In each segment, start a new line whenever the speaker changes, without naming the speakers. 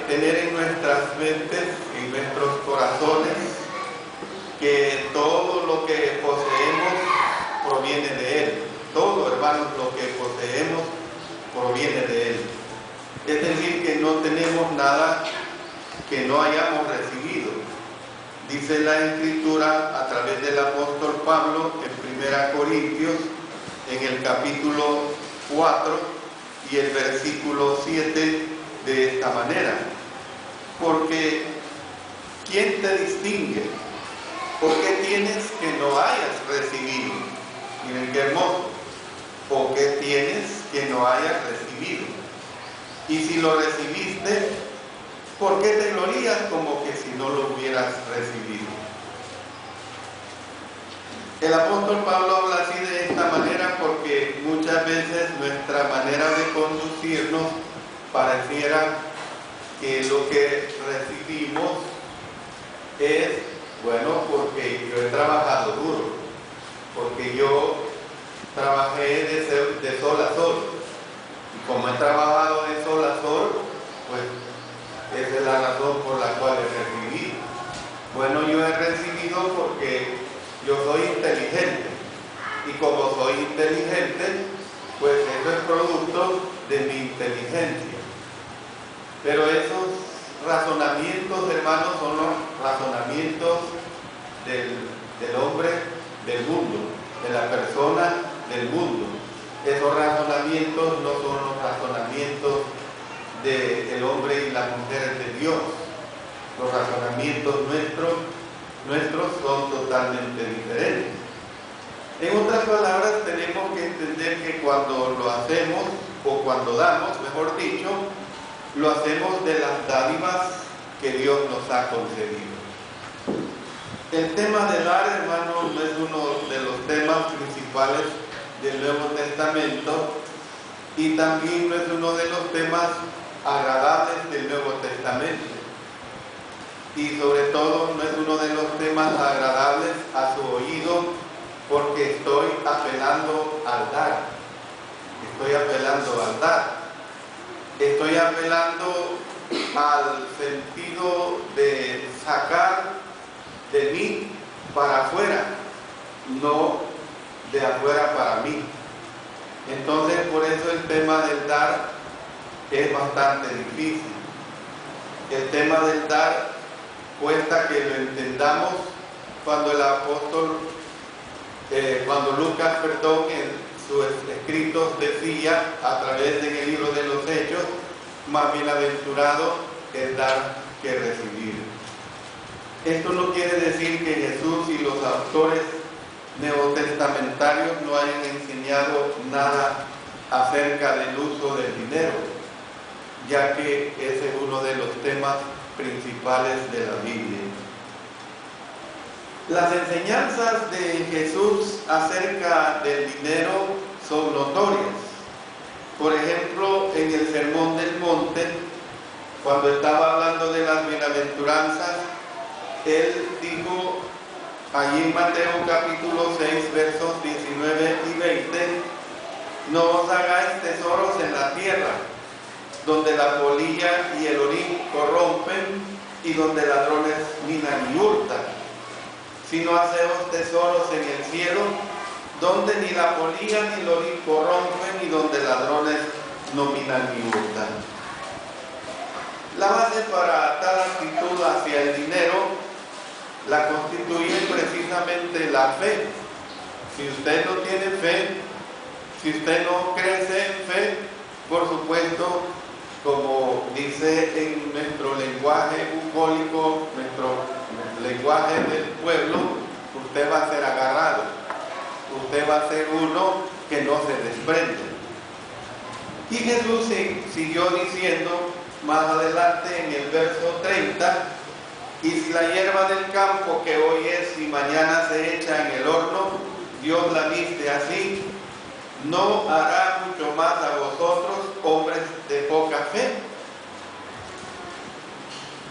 tener en nuestras mentes, en nuestros corazones, que todo lo que poseemos proviene de Él. Todo, hermanos, lo que poseemos proviene de Él. Es decir, que no tenemos nada que no hayamos recibido. Dice la Escritura a través del apóstol Pablo en 1 Corintios, en el capítulo 4 y el versículo 7, de esta manera: porque ¿quién te distingue? ¿O qué tienes que no hayas recibido? Miren qué hermoso. ¿O qué tienes que no hayas recibido? Y si lo recibiste, ¿por qué te glorías como que si no lo hubieras recibido? El apóstol Pablo habla así de esta manera porque muchas veces nuestra manera de conducirnos pareciera que lo que recibimos es, bueno, porque yo he trabajado duro, porque yo trabajé de sol a sol, y como he trabajado de sol a sol, pues esa es la razón por la cual he recibido. Bueno, yo he recibido porque yo soy inteligente, y como soy inteligente, pues eso es producto de mi inteligencia. Pero esos razonamientos, hermanos, son los razonamientos del hombre del mundo, de la persona del mundo. Esos razonamientos no son los razonamientos del hombre y la mujer de Dios. Los razonamientos nuestros son totalmente diferentes. En otras palabras, tenemos que entender que cuando lo hacemos, o cuando damos, mejor dicho, lo hacemos de las dádivas que Dios nos ha concedido. El tema de dar, hermanos, no es uno de los temas principales del Nuevo Testamento, y también no es uno de los temas agradables del Nuevo Testamento, y sobre todo no es uno de los temas agradables a su oído, porque estoy apelando al dar. Estoy apelando al dar. Estoy apelando al sentido de sacar de mí para afuera, no de afuera para mí. Entonces, por eso el tema del dar es bastante difícil. El tema del dar cuesta que lo entendamos cuando el apóstol, cuando Lucas, en sus escritos decía, a través del libro de los Hechos, más bienaventurado es dar que recibir. Esto no quiere decir que Jesús y los autores neotestamentarios no hayan enseñado nada acerca del uso del dinero, ya que ese es uno de los temas principales de la Biblia. Las enseñanzas de Jesús acerca del dinero son notorias. Por ejemplo, en el Sermón del Monte, cuando estaba hablando de las bienaventuranzas, Él dijo allí en Mateo capítulo 6, versos 19 y 20, no os hagáis tesoros en la tierra, donde la polilla y el orín corrompen, y donde ladrones minan y hurtan, sino haceos tesoros en el cielo, donde ni la polilla ni el orín corrompen, y donde ladrones no minan ni hurtan. La base para tal actitud hacia el dinero la constituye precisamente la fe. Si usted no tiene fe, si usted no crece en fe, por supuesto, como dice en nuestro lenguaje bucólico, nuestro lenguaje del pueblo, usted va a ser agarrado, usted va a ser uno que no se desprende. Y Jesús siguió diciendo más adelante en el verso 30, y si la hierba del campo que hoy es y mañana se echa en el horno, Dios la viste así, ¿no hará mucho más a vosotros, hombres de poca fe?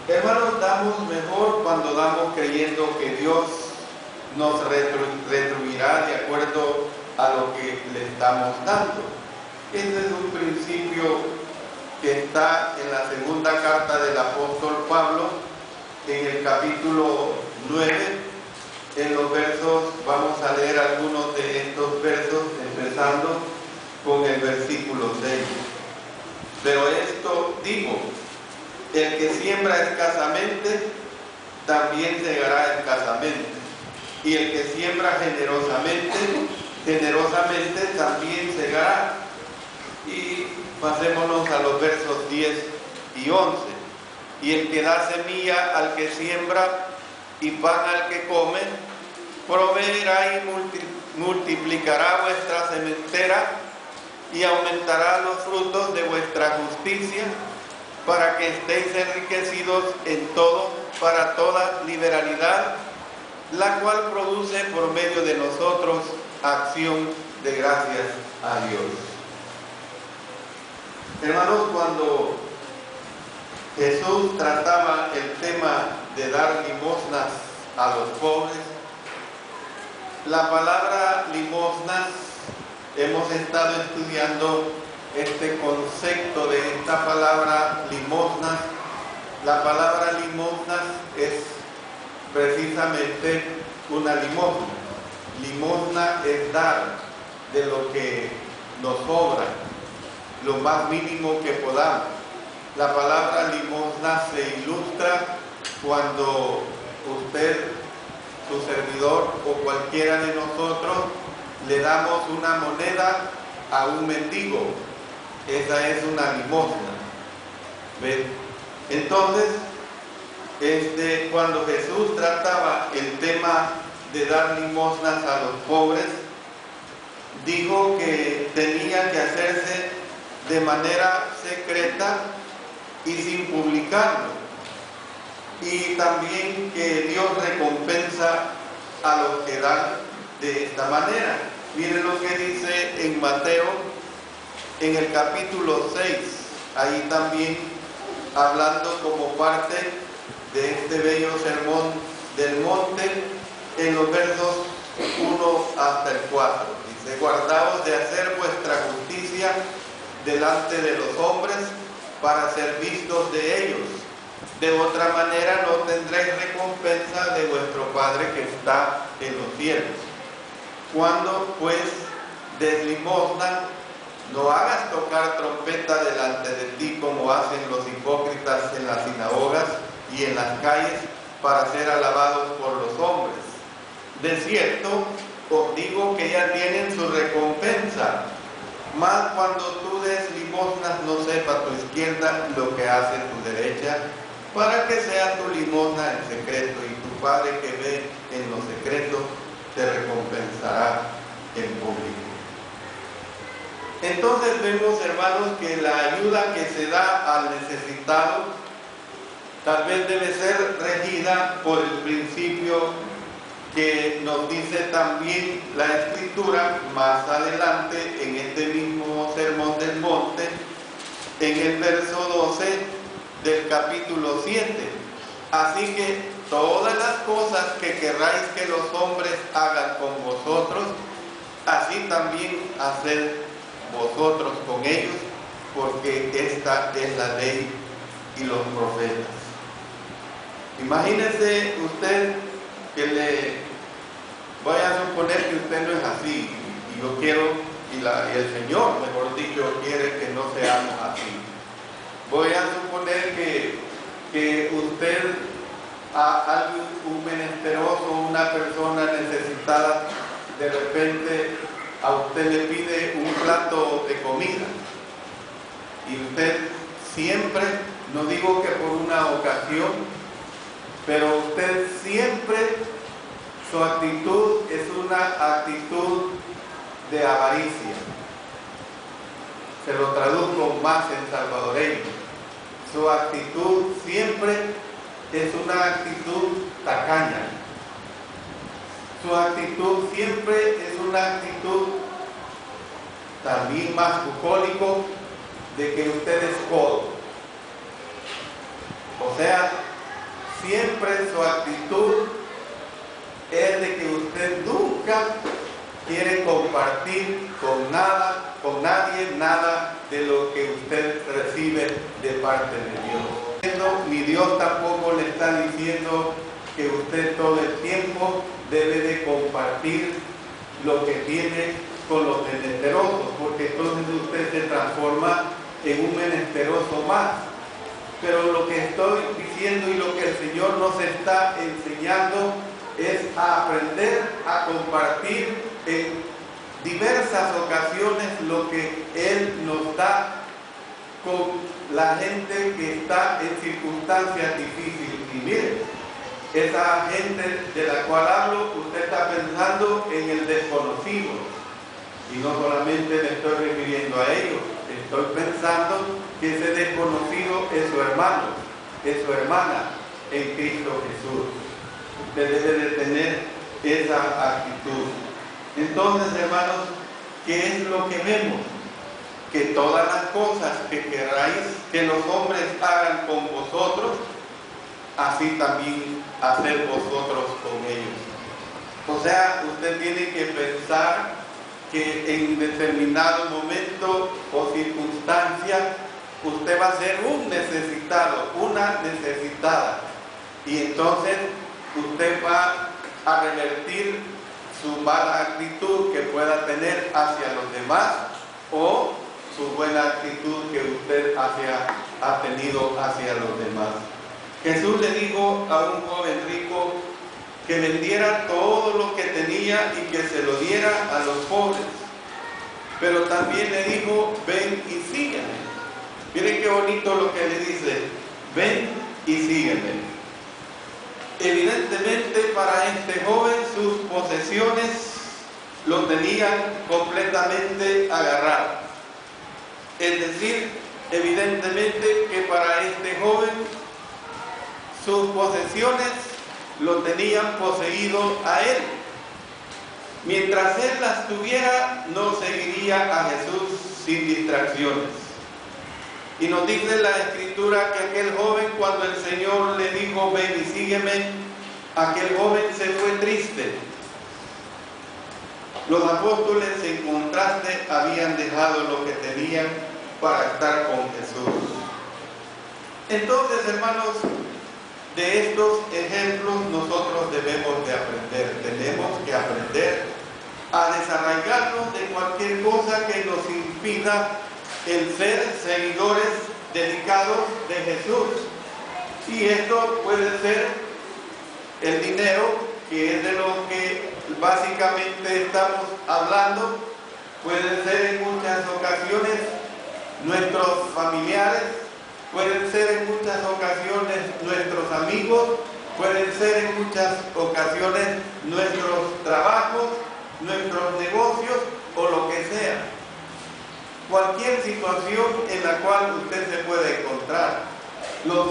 Hermanos, damos mejor cuando damos creyendo que Dios nos retribuirá de acuerdo a lo que le estamos dando. Ese es un principio que está en la segunda carta del apóstol Pablo, en el capítulo 9, en los versos, vamos a leer algunos de estos versos, empezando con el versículo 6. Pero esto digo, el que siembra escasamente, también segará escasamente. Y el que siembra generosamente, generosamente también segará. Y pasémonos a los versos 10 y 11. Y el que da semilla al que siembra y pan al que come, proveerá y multiplicará vuestra sementera y aumentará los frutos de vuestra justicia, para que estéis enriquecidos en todo, para toda liberalidad, la cual produce por medio de nosotros acción de gracias a Dios. Hermanos, cuando Jesús trataba el tema de dar limosnas a los pobres, la palabra limosnas, hemos estado estudiando este concepto de esta palabra limosnas. La palabra limosnas es precisamente una limosna. Limosna es dar de lo que nos sobra, lo más mínimo que podamos. La palabra limosna se ilustra cuando usted, su servidor o cualquiera de nosotros le damos una moneda a un mendigo. Esa es una limosna. ¿Ven? Entonces, cuando Jesús trataba el tema de dar limosnas a los pobres, dijo que tenía que hacerse de manera secreta y sin publicarlo. Y también que Dios recompensa a los que dan de esta manera. Miren lo que dice en Mateo, en el capítulo 6, ahí también hablando como parte de este bello sermón del monte, en los versos 1 hasta el 4. Dice: guardaos de hacer vuestra justicia delante de los hombres, para ser vistos de ellos. De otra manera no tendréis recompensa de vuestro Padre que está en los cielos. Cuando pues des limosna, no hagas tocar trompeta delante de ti, como hacen los hipócritas en las sinagogas y en las calles, para ser alabados por los hombres. De cierto, os digo que ya tienen su recompensa. Mas cuando tú des limosnas, no sepa tu izquierda lo que hace tu derecha, para que sea tu limosna en secreto, y tu Padre que ve en lo secreto te recompensará en público. Entonces vemos, hermanos, que la ayuda que se da al necesitado tal vez debe ser regida por el principio que nos dice también la Escritura más adelante en este mismo Sermón del Monte, en el verso 12 del capítulo 7. Así que todas las cosas que querráis que los hombres hagan con vosotros, así también haced vosotros con ellos, porque esta es la ley y los profetas. Imagínese usted que voy a suponer que usted no es así, y yo quiero, y el Señor, mejor dicho, quiere que no seamos así. Voy a suponer que usted, a un menesteroso, una persona necesitada, de repente a usted le pide un plato de comida, y usted siempre, no digo que por una ocasión, pero usted siempre, su actitud es una actitud de avaricia. Se lo traduzco más en salvadoreño. Su actitud siempre es una actitud tacaña. Su actitud siempre es una actitud también más bucólico, de que usted es codo. O sea, siempre su actitud es de que usted nunca quiere compartir con nada con nadie nada de lo que usted recibe de parte de Dios. Ni Dios tampoco le está diciendo que usted todo el tiempo debe de compartir lo que tiene con los menesterosos, porque entonces usted se transforma en un menesteroso más. Pero lo que estoy diciendo y lo que el Señor nos está enseñando es a aprender a compartir en diversas ocasiones lo que Él nos da con la gente que está en circunstancias difíciles. Y miren, esa gente de la cual hablo, usted está pensando en el desconocido. Y no solamente me estoy refiriendo a ellos, estoy pensando que ese desconocido es su hermano, es su hermana en Cristo Jesús. Usted debe de tener esa actitud. Entonces, hermanos, ¿qué es lo que vemos? Que todas las cosas que queráis que los hombres hagan con vosotros, así también hacer vosotros con ellos. O sea, usted tiene que pensar que en determinado momento o circunstancia usted va a ser un necesitado, una necesitada. Y entonces usted va a revertir su mala actitud que pueda tener hacia los demás o su buena actitud que usted ha tenido hacia los demás. Jesús le dijo a un joven rico que vendiera todo lo que tenía y que se lo diera a los pobres. Pero también le dijo, ven y sígueme. Miren qué bonito lo que le dice, ven y sígueme. Evidentemente para este joven sus posesiones lo tenían completamente agarrado. Es decir, evidentemente que para este joven sus posesiones lo tenían poseído a él. Mientras él las tuviera, no seguiría a Jesús sin distracciones. Y nos dice la Escritura que aquel joven, cuando el Señor le dijo, ven y sígueme, aquel joven se fue triste. Los apóstoles, en contraste, habían dejado lo que tenían para estar con Jesús. Entonces, hermanos, de estos ejemplos nosotros debemos de aprender. Tenemos que aprender a desarraigarnos de cualquier cosa que nos impida el ser seguidores dedicados de Jesús. Y esto puede ser el dinero, que es de lo que básicamente estamos hablando. Pueden ser en muchas ocasiones nuestros familiares, pueden ser en muchas ocasiones nuestros amigos, pueden ser en muchas ocasiones nuestros trabajos, nuestros negocios o lo que sea. Cualquier situación en la cual usted se puede encontrar. Los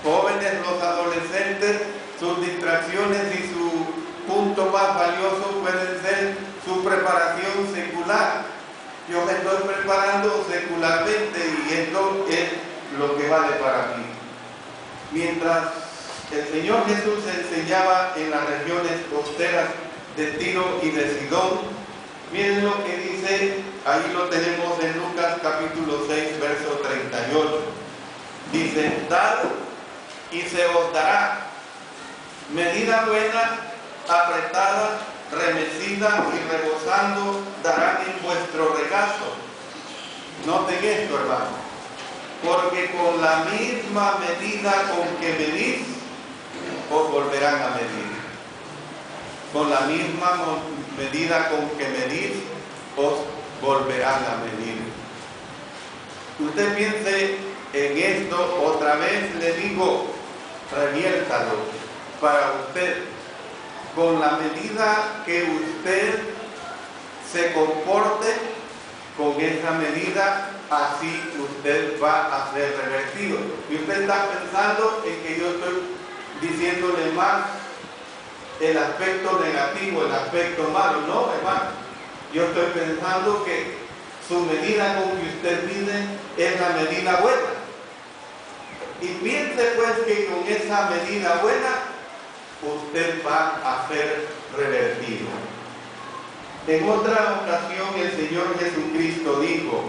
jóvenes, los adolescentes, sus distracciones y su punto más valioso pueden ser su preparación secular. Yo me estoy preparando secularmente y esto es lo que vale para mí. Mientras el Señor Jesús enseñaba en las regiones costeras de Tiro y de Sidón, miren lo que dice, ahí lo tenemos en Lucas capítulo 6, verso 38. Dice, dad y se os dará, medida buena, apretada, remecida y rebosando, darán en vuestro regazo. Noten esto, hermano, porque con la misma medida con que medís, os volverán a medir. Con la misma medida con que medís, os volverán a medir. Usted piense en esto, otra vez le digo, reviértalo para usted. Con la medida que usted se comporte, con esa medida, así usted va a ser revertido. Y usted está pensando en que yo estoy diciéndole más el aspecto negativo, el aspecto malo. No, hermano. Yo estoy pensando que su medida con que usted mide es la medida buena. Y piense pues que con esa medida buena usted va a ser revertido. En otra ocasión el Señor Jesucristo dijo: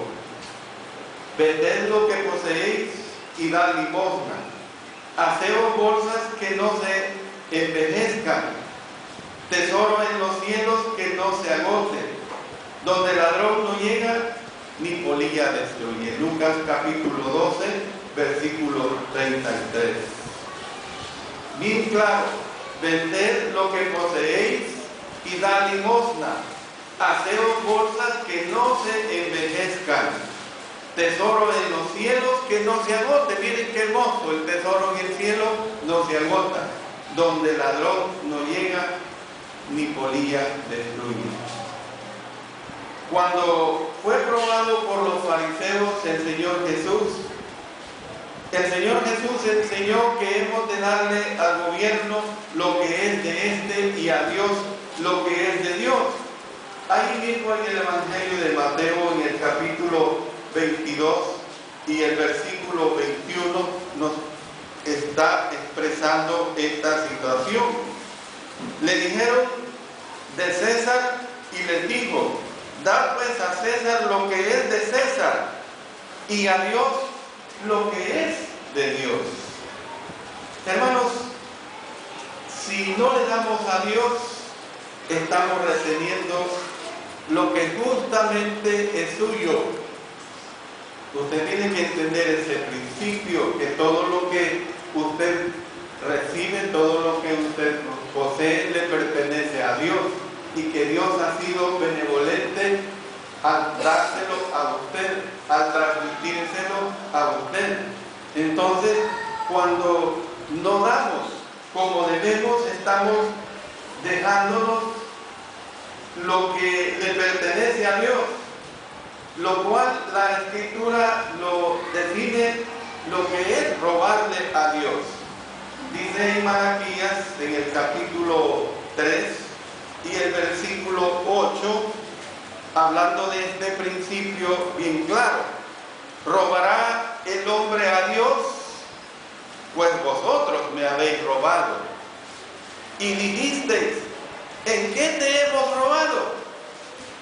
vended lo que poseéis y dad limosna. Haceos bolsas que no se envejezcan, tesoro en los cielos que no se agoten, donde el ladrón no llega ni polilla destruye. Lucas capítulo 12, versículo 33. Bien claro: vended lo que poseéis y dad limosna. Haceos bolsas que no se envejezcan, tesoro en los cielos que no se agote. Miren qué hermoso: el tesoro en el cielo no se agota, donde el ladrón no llega ni polilla destruye. Cuando fue probado por los fariseos el Señor Jesús enseñó que hemos de darle al gobierno lo que es de este y a Dios lo que es de Dios. Ahí mismo en el Evangelio de Mateo, en el capítulo 22 y el versículo 21, nos está expresando esta situación. Le dijeron de César y les dijo: dad pues a César lo que es de César y a Dios lo que es de Dios. Hermanos, si no le damos a Dios, estamos reteniendo lo que justamente es suyo. Usted tiene que entender ese principio, que todo lo que usted recibe, todo lo que usted posee, le pertenece a Dios, y que Dios ha sido benevolente al dárselo a usted, al transmitírselo a usted. Entonces, cuando no damos como debemos, estamos dejándonos lo que le pertenece a Dios, lo cual la Escritura lo define lo que es robarle a Dios. Dice en Malaquías, en el capítulo 3 y el versículo 8, hablando de este principio bien claro: ¿robará el hombre a Dios? Pues vosotros me habéis robado. Y dijisteis: ¿en qué te hemos robado?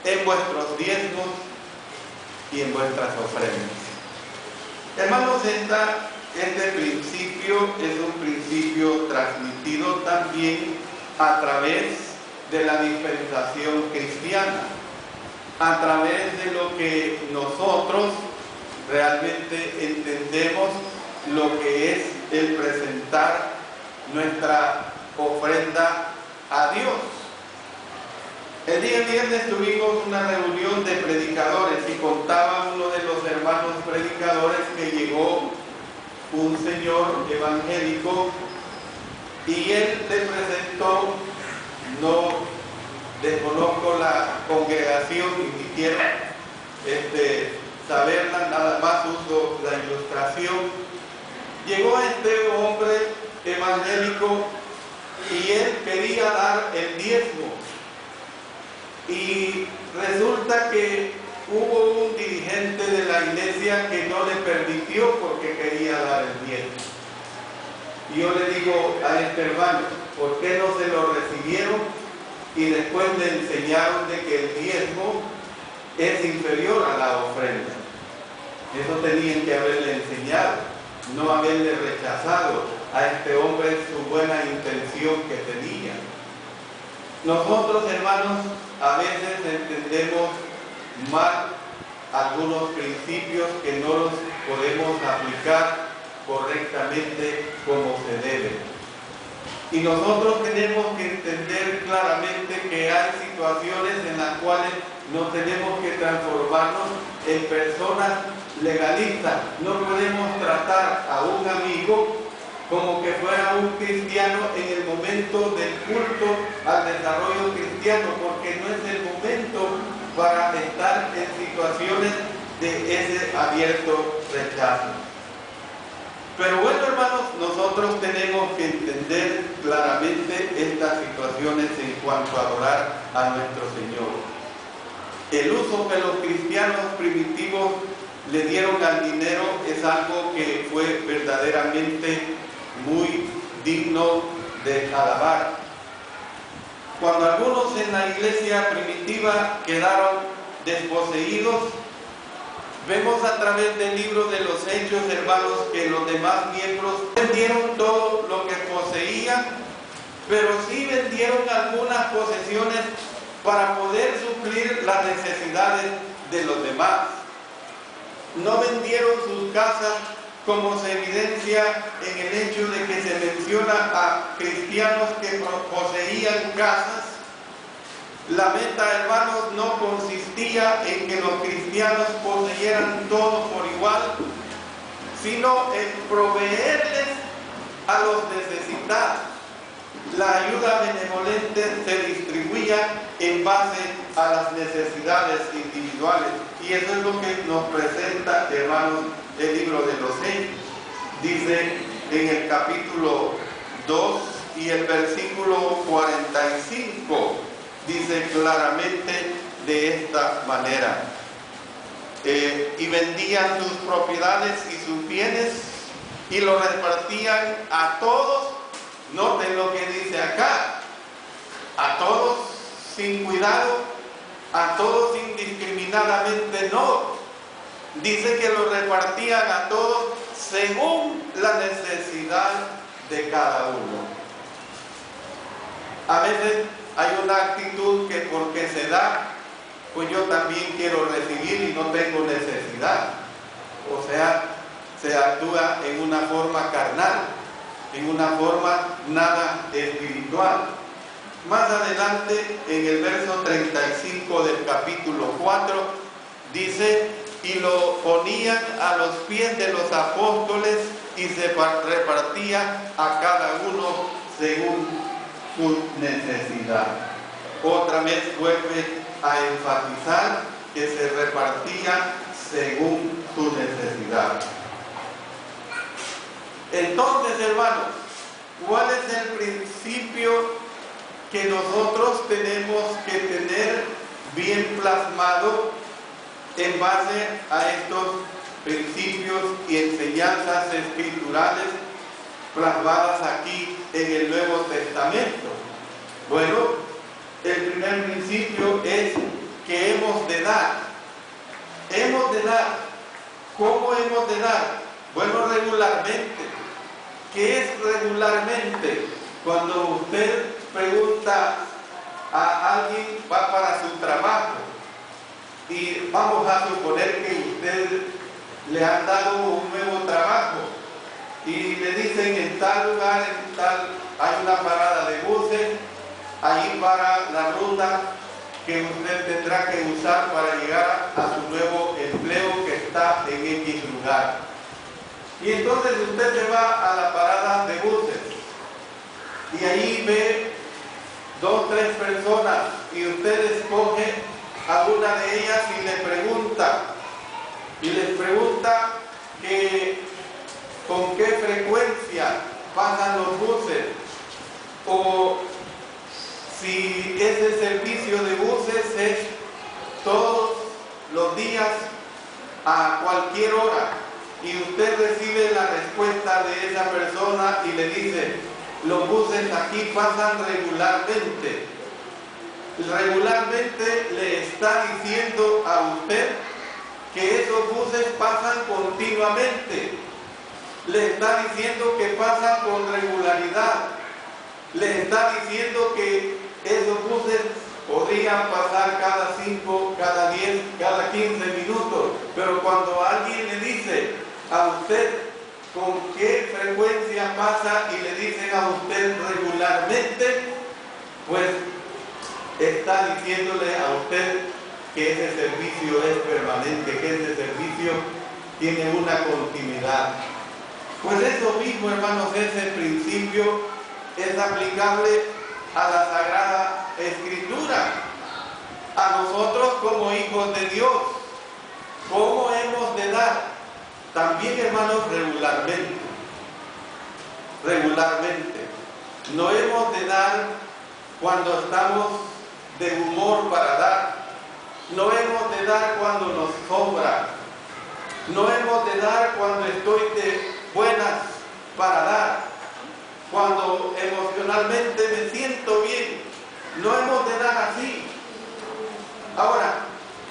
En vuestros diezmos y en vuestras ofrendas. Hermanos, este principio es un principio transmitido también a través de la dispensación cristiana, a través de lo que nosotros realmente entendemos lo que es el presentar nuestra ofrenda a Dios. El día viernes tuvimos una reunión de predicadores y contaba uno de los hermanos predicadores que llegó un señor evangélico y él le presentó, no desconozco la congregación ni siquiera saberla, nada más uso la ilustración. Llegó este hombre evangélico y él quería dar el diezmo. Y resulta que hubo un dirigente de la iglesia que no le permitió porque quería dar el diezmo. Y yo le digo a este hermano: ¿por qué no se lo recibieron? Y después le enseñaron de que el diezmo es inferior a la ofrenda. Eso tenían que haberle enseñado, no haberle rechazado a este hombre su buena intención que tenía. Nosotros, hermanos, a veces entendemos mal algunos principios que no los podemos aplicar correctamente como se debe. Y nosotros tenemos que entender claramente que hay situaciones en las cuales no tenemos que transformarnos en personas legalistas. No podemos tratar a un amigo como que fuera un cristiano en el momento del culto al desarrollo cristiano, porque no es el momento para estar en situaciones de ese abierto rechazo. Pero bueno, hermanos, nosotros tenemos que entender claramente estas situaciones en cuanto a adorar a nuestro Señor. El uso que los cristianos primitivos le dieron al dinero es algo que fue verdaderamente muy digno de alabar. Cuando algunos en la iglesia primitiva quedaron desposeídos, vemos a través del libro de los Hechos, hermanos, que los demás miembros vendieron todo lo que poseían, pero sí vendieron algunas posesiones para poder suplir las necesidades de los demás. No vendieron sus casas, como se evidencia en el hecho de que se menciona a cristianos que poseían casas. La meta, hermanos, no consistía en que los cristianos poseyeran todo por igual, sino en proveerles a los necesitados. La ayuda benevolente se distribuía en base a las necesidades individuales. Y eso es lo que nos presenta, hermanos, el libro de los Hechos. Dice en el capítulo 2 y el versículo 45, dice claramente de esta manera: y vendían sus propiedades y sus bienes y lo repartían a todos. Noten lo que dice acá: a todos sin cuidado, a todos indiscriminadamente no. Dice que lo repartían a todos según la necesidad de cada uno. A veces hay una actitud que porque se da, pues yo también quiero recibir y no tengo necesidad. O sea, se actúa en una forma carnal, en una forma nada espiritual. Más adelante, en el verso 35 del capítulo 4, dice: y lo ponían a los pies de los apóstoles y se repartía a cada uno según su necesidad. Otra vez vuelve a enfatizar que se repartía según su necesidad. Entonces, hermanos, ¿cuál es el principio que nosotros tenemos que tener bien plasmado en base a estos principios y enseñanzas escriturales plasmadas aquí en el Nuevo Testamento? Bueno, el primer principio es que hemos de dar. Hemos de dar. ¿Cómo hemos de dar? Bueno, regularmente. ¿Qué es regularmente? Cuando usted pregunta a alguien, va para su trabajo, y vamos a suponer que usted le han dado un nuevo trabajo y le dicen: en tal lugar, en tal, hay una parada de buses, ahí para la ruta que usted tendrá que usar para llegar a su nuevo empleo que está en X lugar. Y entonces usted se va a la parada de buses y ahí ve 2, 3 personas y usted escoge a una de ellas y les pregunta que con qué frecuencia pasan los buses, o si ese servicio de buses es todos los días a cualquier hora, y usted recibe la respuesta de esa persona y le dice: los buses aquí pasan regularmente. Regularmente le está diciendo a usted que esos buses pasan continuamente. Le está diciendo que pasan con regularidad. Le está diciendo que esos buses podrían pasar cada 5, cada 10, cada 15 minutos. Pero cuando alguien le dice a usted con qué frecuencia pasa y le dicen a usted regularmente, pues está diciéndole a usted que ese servicio es permanente, que ese servicio tiene una continuidad. Pues eso mismo, hermanos, ese principio es aplicable a la Sagrada Escritura, a nosotros como hijos de Dios. ¿Cómo hemos de dar? También, hermanos, regularmente. Regularmente. No hemos de dar cuando estamos de humor para dar. No hemos de dar cuando nos sobra. No hemos de dar cuando estoy de buenas para dar. Cuando emocionalmente me siento bien No hemos de dar así. Ahora,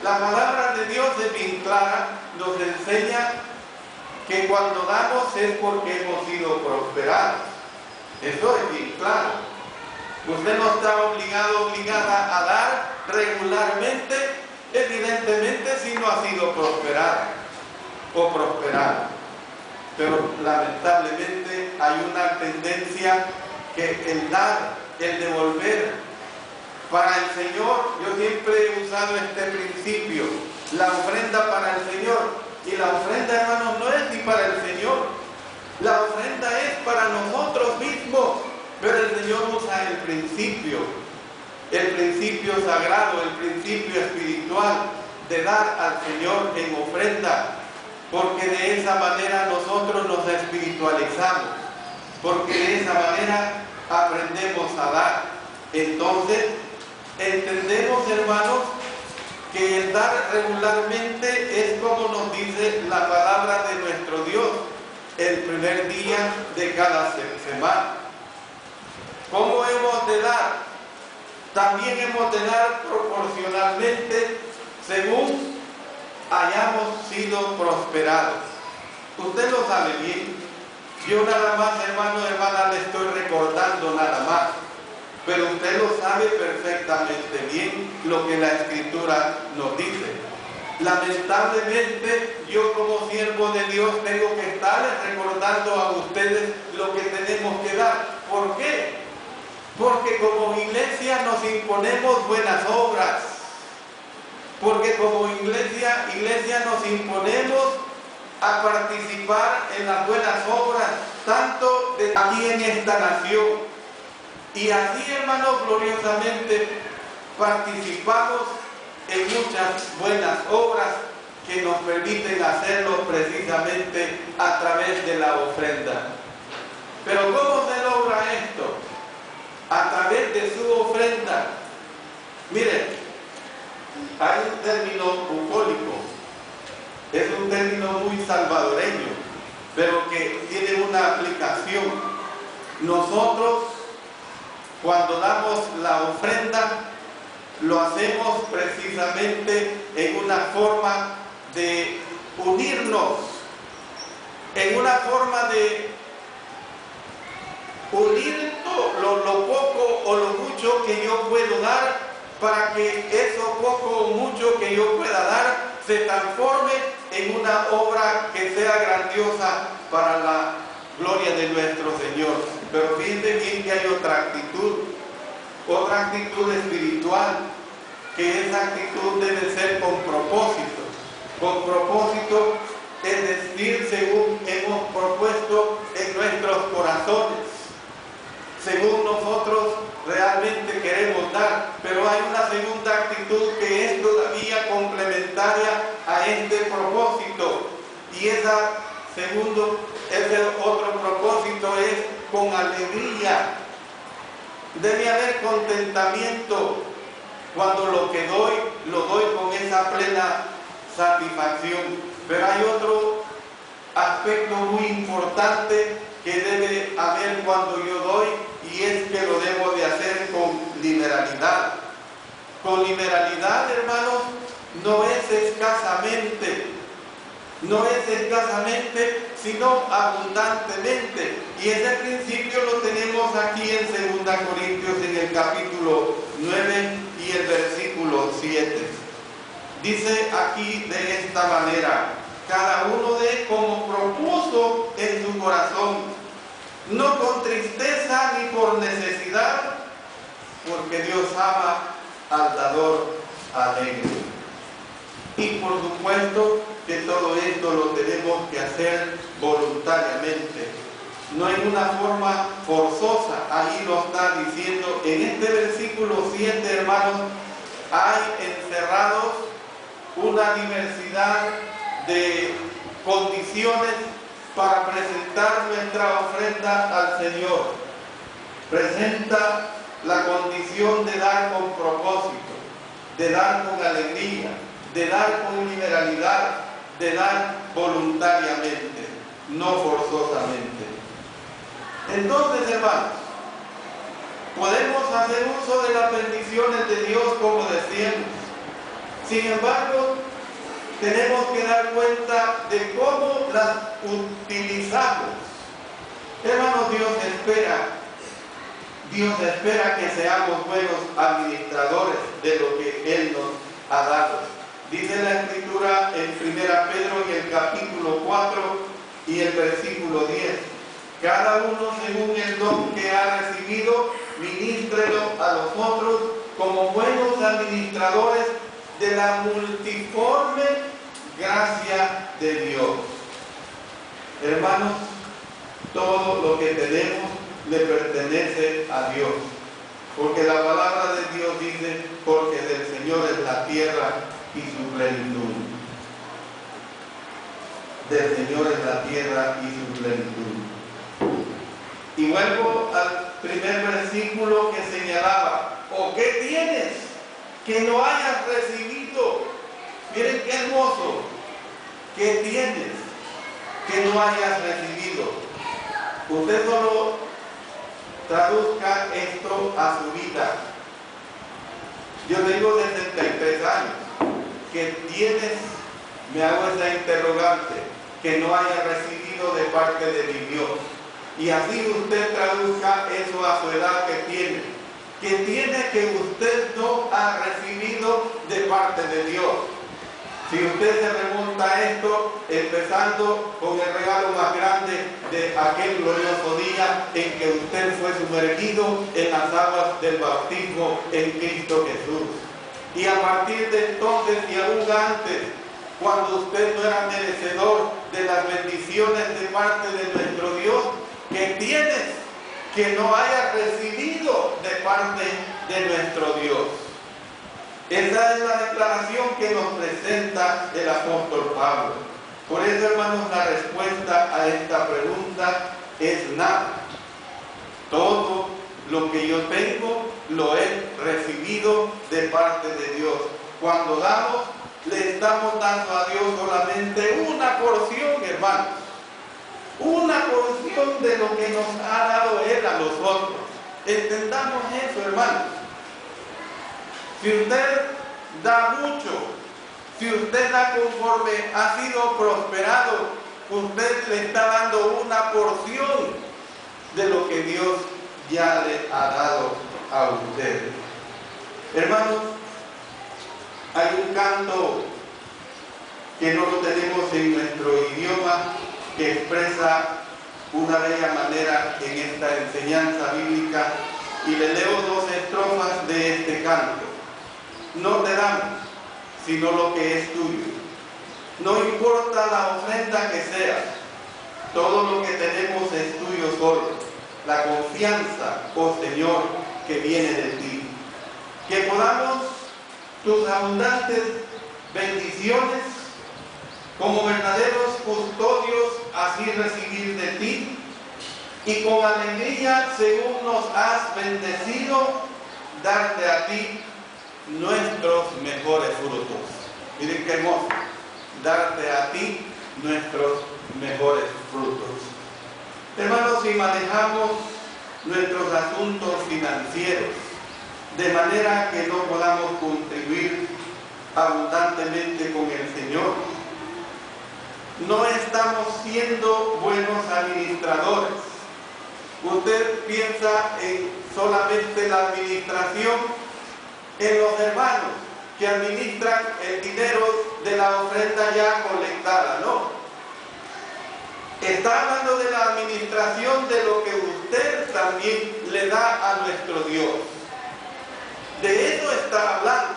la palabra de Dios es bien clara, nos enseña que cuando damos es porque hemos sido prosperados. Eso es bien claro. Usted no está obligado, obligada a dar regularmente, evidentemente si no ha sido prosperado o prosperado. Pero lamentablemente hay una tendencia que el dar, el devolver, para el Señor, yo siempre he usado este principio, la ofrenda para el Señor. Y la ofrenda, hermanos, no es ni para el Señor. La ofrenda es para nosotros mismos. Pero el Señor usa el principio sagrado, el principio espiritual de dar al Señor en ofrenda. Porque de esa manera nosotros nos espiritualizamos. Porque de esa manera aprendemos a dar. Entonces, entendemos, hermanos, que el dar regularmente es como nos dice la palabra de nuestro Dios, el primer día de cada semana. ¿Cómo hemos de dar? También hemos de dar proporcionalmente según hayamos sido prosperados. Usted lo sabe bien. Yo nada más, hermano, hermana, le estoy recordando nada más. Pero usted lo sabe perfectamente bien lo que la Escritura nos dice. Lamentablemente, yo como siervo de Dios tengo que estarles recordando a ustedes lo que tenemos que dar. ¿Por qué? Porque como iglesia nos imponemos buenas obras. Porque como iglesia nos imponemos a participar en las buenas obras, tanto de aquí en esta nación. Y así, hermanos, gloriosamente participamos en muchas buenas obras que nos permiten hacerlo precisamente a través de la ofrenda. Pero ¿cómo se logra esto? A través de su ofrenda. Miren, hay un término bucólico, es un término muy salvadoreño, pero que tiene una aplicación. Nosotros, cuando damos la ofrenda, lo hacemos precisamente en una forma de unirnos, en una forma de unir lo poco o lo mucho que yo puedo dar, para que eso poco o mucho que yo pueda dar se transforme en una obra que sea grandiosa para la gloria de nuestro Señor. Pero fíjense bien que hay otra actitud espiritual, que esa actitud debe ser con propósito. Con propósito, es decir, según hemos propuesto en nuestros corazones, según nosotros realmente queremos dar. Pero hay una segunda actitud que es todavía complementaria a este propósito, y ese otro propósito es con alegría. Debe haber contentamiento. Cuando lo que doy, lo doy con esa plena satisfacción. Pero hay otro aspecto muy importante que debe haber cuando yo doy, y es que lo debo de hacer con liberalidad. Con liberalidad, hermanos, no es escasamente, sino abundantemente. Y ese principio lo tenemos aquí en 2 Corintios, en el capítulo 9 y el versículo 7. Dice aquí de esta manera: cada uno dé como propuso en su corazón, no con tristeza ni por necesidad, porque Dios ama al dador alegre. Y por supuesto que todo esto lo tenemos que hacer voluntariamente, no en una forma forzosa. Ahí lo está diciendo en este versículo 7, hermanos. Hay encerrados una diversidad de condiciones para presentar nuestra ofrenda al Señor. Presenta la condición de dar con propósito, de dar con alegría, de dar con liberalidad, de dar voluntariamente, no forzosamente. Entonces, hermanos, Podemos hacer uso de las bendiciones de Dios como decíamos. Sin embargo, tenemos que dar cuenta de cómo las utilizamos. Hermanos, Dios espera que seamos buenos administradores de lo que Él nos ha dado. Dice la Escritura en 1 Pedro y el capítulo 4 y el versículo 10. Cada uno según el don que ha recibido, ministrelo a los otros como buenos administradores de la multiforme gracia de Dios. Hermanos, todo lo que tenemos le pertenece a Dios. Porque la palabra de Dios dice, porque del Señor es la tierra y su plenitud. Del Señor es la tierra y su plenitud. Y vuelvo al primer versículo que señalaba, ¿o qué tienes que no hayas recibido? Miren qué hermoso. ¿Qué tienes que no hayas recibido? Usted solo traduzca esto a su vida. Yo tengo 63 años. ¿Qué tienes? Me hago esa interrogante, que no haya recibido de parte de mi Dios. Y así usted traduzca eso a su edad que tiene. ¿Qué tiene que usted no ha recibido de parte de Dios? Si usted se remonta a esto, empezando con el regalo más grande de aquel glorioso día en que usted fue sumergido en las aguas del bautismo en Cristo Jesús. Y a partir de entonces y aún antes, cuando usted no era merecedor de las bendiciones de parte de nuestro Dios, ¿qué tienes que no hayas recibido de parte de nuestro Dios? Esa es la declaración que nos presenta el apóstol Pablo. Por eso, hermanos, la respuesta a esta pregunta es nada. Todo lo que yo tengo lo he recibido de parte de Dios. Cuando damos, le estamos dando a Dios solamente una porción, hermanos. Una porción de lo que nos ha dado Él a nosotros. Entendamos eso, hermanos. Si usted da mucho, si usted da conforme ha sido prosperado, usted le está dando una porción de lo que Dios ya le ha dado a usted. Hermanos, hay un canto que no lo tenemos en nuestro idioma, que expresa una bella manera en esta enseñanza bíblica, y le leo 2 estrofas de este canto. No te damos, sino lo que es tuyo. No importa la ofrenda que sea, todo lo que tenemos es tuyo solo. La confianza, oh Señor, que viene de ti. Que podamos tus abundantes bendiciones como verdaderos custodios así recibir de ti, y con alegría, según nos has bendecido, darte a ti nuestros mejores frutos. Miren qué hermoso, darte a ti nuestros mejores frutos. Hermanos, si manejamos nuestros asuntos financieros de manera que no podamos contribuir abundantemente con el Señor, no estamos siendo buenos administradores. Usted piensa en solamente la administración en los hermanos que administran el dinero de la ofrenda ya colectada, no. Está hablando de la administración de lo que usted también le da a nuestro Dios. De eso está hablando.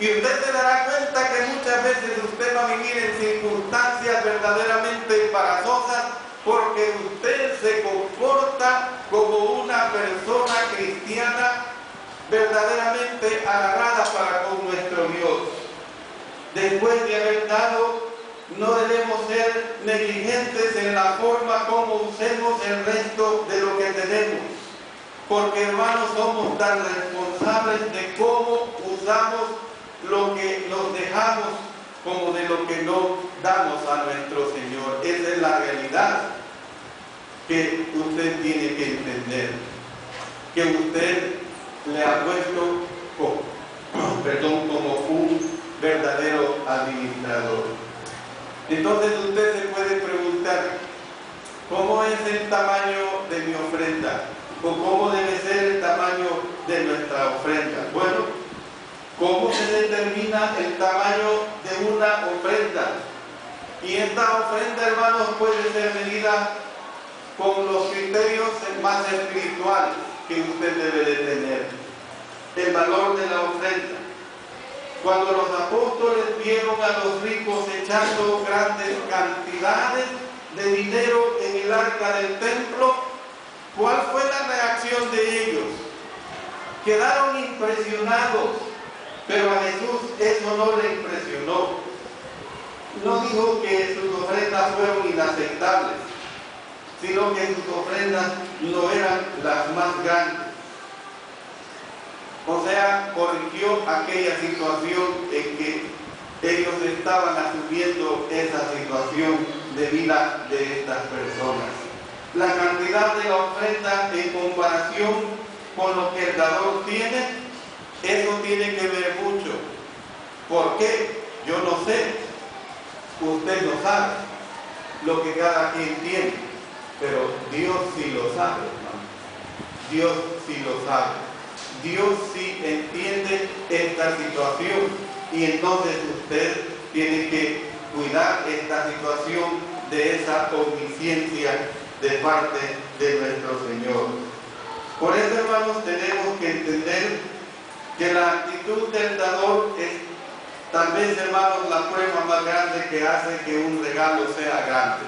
Y usted se dará cuenta que muchas veces usted va a vivir en circunstancias verdaderamente embarazosas porque usted se comporta como una persona cristiana verdaderamente agarrada para con nuestro Dios. Después de haber dado, no debemos ser negligentes en la forma como usemos el resto de lo que tenemos. Porque, hermanos, somos tan responsables de cómo usamos lo que nos dejamos como de lo que no damos a nuestro Señor. Esa es la realidad que usted tiene que entender. que usted le ha puesto como un verdadero administrador. Entonces usted se puede preguntar, ¿cómo es el tamaño de mi ofrenda? ¿O cómo debe ser el tamaño de nuestra ofrenda? Bueno, ¿cómo se determina el tamaño de una ofrenda? Y esta ofrenda, hermanos, puede ser medida con los criterios más espirituales que usted debe de tener. El valor de la ofrenda. Cuando los apóstoles vieron a los ricos echando grandes cantidades de dinero en el arca del templo, ¿cuál fue la reacción de ellos? Quedaron impresionados, pero a Jesús eso no le impresionó. No dijo que sus ofrendas fueron inaceptables, sino que sus ofrendas no eran las más grandes. O sea, corrigió aquella situación en que ellos estaban asumiendo esa situación de vida de estas personas. La cantidad de la ofrenda en comparación con lo que el dador tiene, eso tiene que ver mucho. ¿Por qué? Yo no sé. Usted no sabe lo que cada quien tiene, pero Dios sí lo sabe, hermano. Dios sí lo sabe. Dios sí entiende esta situación y entonces usted tiene que cuidar esta situación de esa omnisciencia de parte de nuestro Señor. Por eso, hermanos, tenemos que entender que la actitud del dador es tal vez, hermanos, la prueba más grande que hace que un regalo sea grande.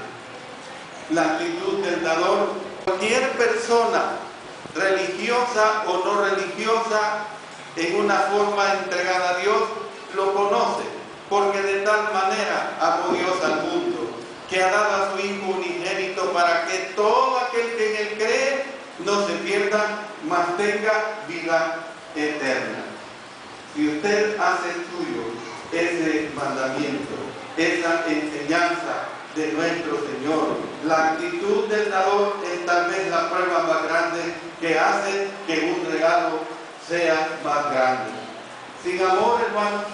La actitud del dador. Cualquier persona, religiosa o no religiosa, en una forma entregada a Dios, lo conoce, porque de tal manera amó Dios al mundo, que ha dado a su Hijo unigénito para que todo aquel que en Él cree no se pierda, mas tenga vida eterna. Si usted hace suyo ese mandamiento, esa enseñanza de nuestro Señor, la actitud del dador es tal vez la prueba más grande que hace que un regalo sea más grande. Sin amor, hermanos,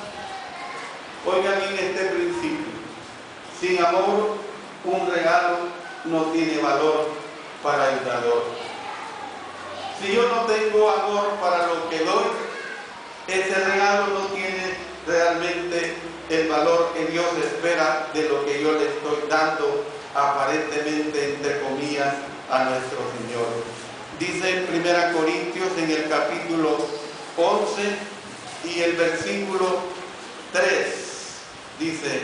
oiga bien este principio: sin amor, un regalo no tiene valor para el dador. Si yo no tengo amor para lo que doy, ese regalo no tiene realmente el valor que Dios espera de lo que yo le estoy dando, aparentemente, entre comillas, a nuestro Señor. Dice en 1 Corintios, en el capítulo 11 y el versículo 3, dice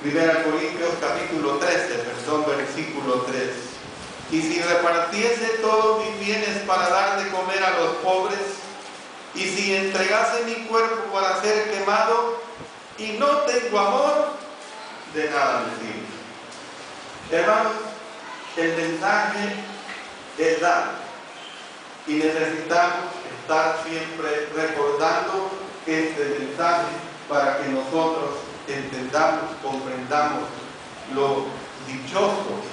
1 Corintios capítulo 13, versículo 3: y si repartiese todos mis bienes para dar de comer a los pobres, y si entregase mi cuerpo para ser quemado, y no tengo amor, de nada me sirve. Hermanos, el mensaje es dar, y necesitamos estar siempre recordando este mensaje para que nosotros entendamos, comprendamos lo dichosos